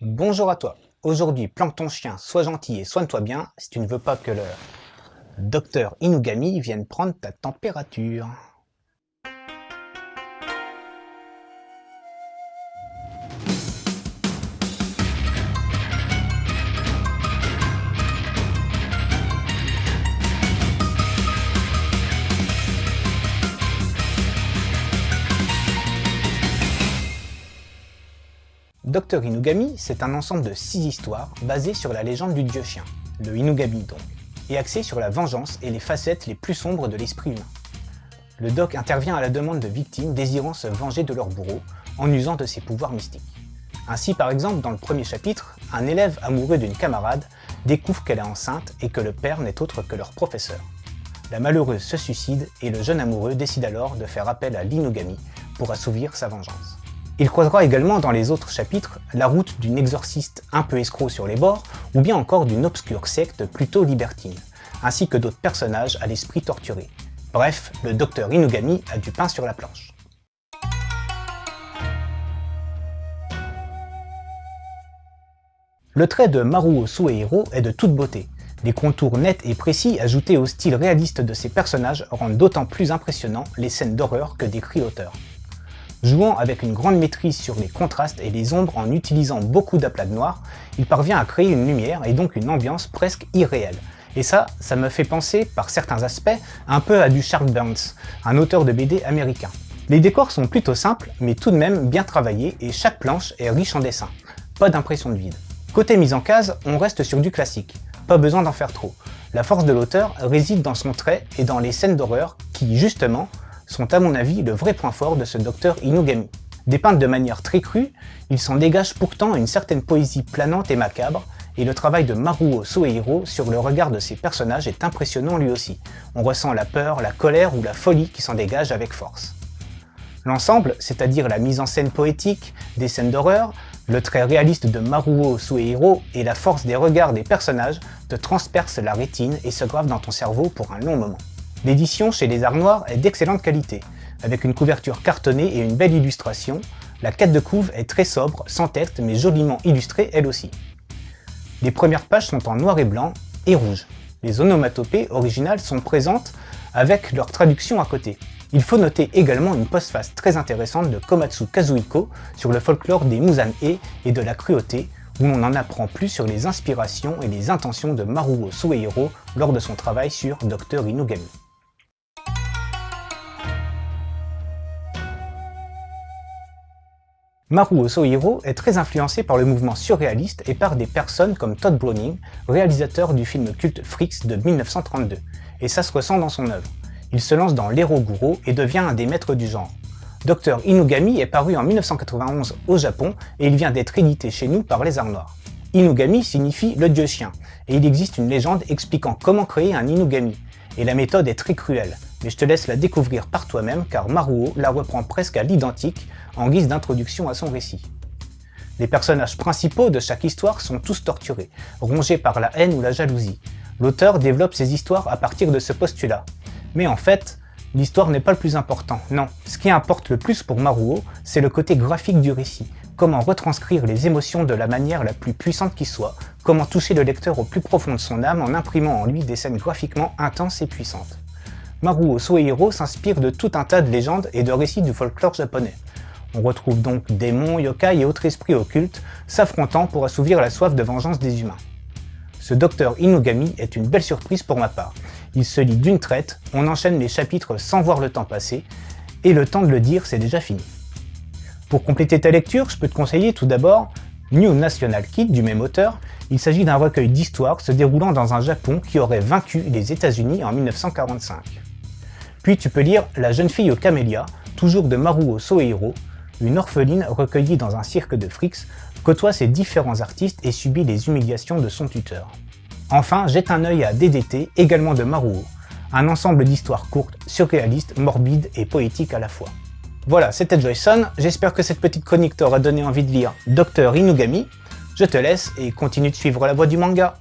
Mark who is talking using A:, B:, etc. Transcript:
A: Bonjour à toi. Aujourd'hui, planque ton chien, sois gentil et soigne-toi bien si tu ne veux pas que le docteur Inugami vienne prendre ta température. Docteur Inugami, c'est un ensemble de 6 histoires basées sur la légende du dieu chien, le Inugami donc, et axées sur la vengeance et les facettes les plus sombres de l'esprit humain. Le doc intervient à la demande de victimes désirant se venger de leur bourreau en usant de ses pouvoirs mystiques. Ainsi par exemple dans le premier chapitre, un élève amoureux d'une camarade découvre qu'elle est enceinte et que le père n'est autre que leur professeur. La malheureuse se suicide et le jeune amoureux décide alors de faire appel à l'Inugami pour assouvir sa vengeance. Il croisera également dans les autres chapitres la route d'une exorciste un peu escroc sur les bords ou bien encore d'une obscure secte plutôt libertine, ainsi que d'autres personnages à l'esprit torturé. Bref, le docteur Inugami a du pain sur la planche. Le trait de Maruo Suehiro est de toute beauté. Des contours nets et précis ajoutés au style réaliste de ses personnages rendent d'autant plus impressionnants les scènes d'horreur que décrit l'auteur. Jouant avec une grande maîtrise sur les contrastes et les ombres en utilisant beaucoup d'aplats de noir, il parvient à créer une lumière et donc une ambiance presque irréelle. Et ça me fait penser, par certains aspects, un peu à du Charles Burns, un auteur de BD américain. Les décors sont plutôt simples, mais tout de même bien travaillés et chaque planche est riche en dessins. Pas d'impression de vide. Côté mise en case, on reste sur du classique. Pas besoin d'en faire trop. La force de l'auteur réside dans son trait et dans les scènes d'horreur qui, justement, sont à mon avis le vrai point fort de ce docteur Inugami. Dépeintes de manière très crue, il s'en dégage pourtant une certaine poésie planante et macabre, et le travail de Maruo Suehiro sur le regard de ses personnages est impressionnant lui aussi. On ressent la peur, la colère ou la folie qui s'en dégage avec force. L'ensemble, c'est-à-dire la mise en scène poétique, des scènes d'horreur, le trait réaliste de Maruo Suehiro et la force des regards des personnages te transpercent la rétine et se gravent dans ton cerveau pour un long moment. L'édition chez les Arts Noirs est d'excellente qualité, avec une couverture cartonnée et une belle illustration. La quête de couve est très sobre, sans texte, mais joliment illustrée elle aussi. Les premières pages sont en noir et blanc et rouge. Les onomatopées originales sont présentes avec leur traduction à côté. Il faut noter également une postface très intéressante de Komatsu Kazuhiko sur le folklore des Muzan-e et de la cruauté, où l'on en apprend plus sur les inspirations et les intentions de Maruo Suehiro lors de son travail sur Dr Inugami. Maruo Suehiro est très influencé par le mouvement surréaliste et par des personnes comme Todd Browning, réalisateur du film culte Freaks de 1932, et ça se ressent dans son œuvre. Il se lance dans l'Ero-guro et devient un des maîtres du genre. Dr Inugami est paru en 1991 au Japon et il vient d'être édité chez nous par les Arts Noirs. Inugami signifie le dieu chien, et il existe une légende expliquant comment créer un Inugami, et la méthode est très cruelle, mais je te laisse la découvrir par toi-même car Maruo la reprend presque à l'identique en guise d'introduction à son récit. Les personnages principaux de chaque histoire sont tous torturés, rongés par la haine ou la jalousie. L'auteur développe ses histoires à partir de ce postulat. Mais en fait, l'histoire n'est pas le plus important, non. Ce qui importe le plus pour Maruo, c'est le côté graphique du récit. Comment retranscrire les émotions de la manière la plus puissante qui soit, comment toucher le lecteur au plus profond de son âme en imprimant en lui des scènes graphiquement intenses et puissantes. Maruo Suehiro s'inspire de tout un tas de légendes et de récits du folklore japonais. On retrouve donc démons, yokai et autres esprits occultes s'affrontant pour assouvir la soif de vengeance des humains. Ce docteur Inugami est une belle surprise pour ma part. Il se lit d'une traite, on enchaîne les chapitres sans voir le temps passer, et le temps de le dire c'est déjà fini. Pour compléter ta lecture, je peux te conseiller tout d'abord New National Kid du même auteur. Il s'agit d'un recueil d'histoires se déroulant dans un Japon qui aurait vaincu les États-Unis en 1945. Puis tu peux lire La jeune fille aux camélias, toujours de Maruo Suehiro. Une orpheline recueillie dans un cirque de Freaks côtoie ses différents artistes et subit les humiliations de son tuteur. Enfin, jette un œil à DDT, également de Maruo, un ensemble d'histoires courtes, surréalistes, morbides et poétiques à la fois. Voilà, c'était Joyson, j'espère que cette petite chronique t'aura donné envie de lire Dr Inugami. Je te laisse et continue de suivre la voie du manga.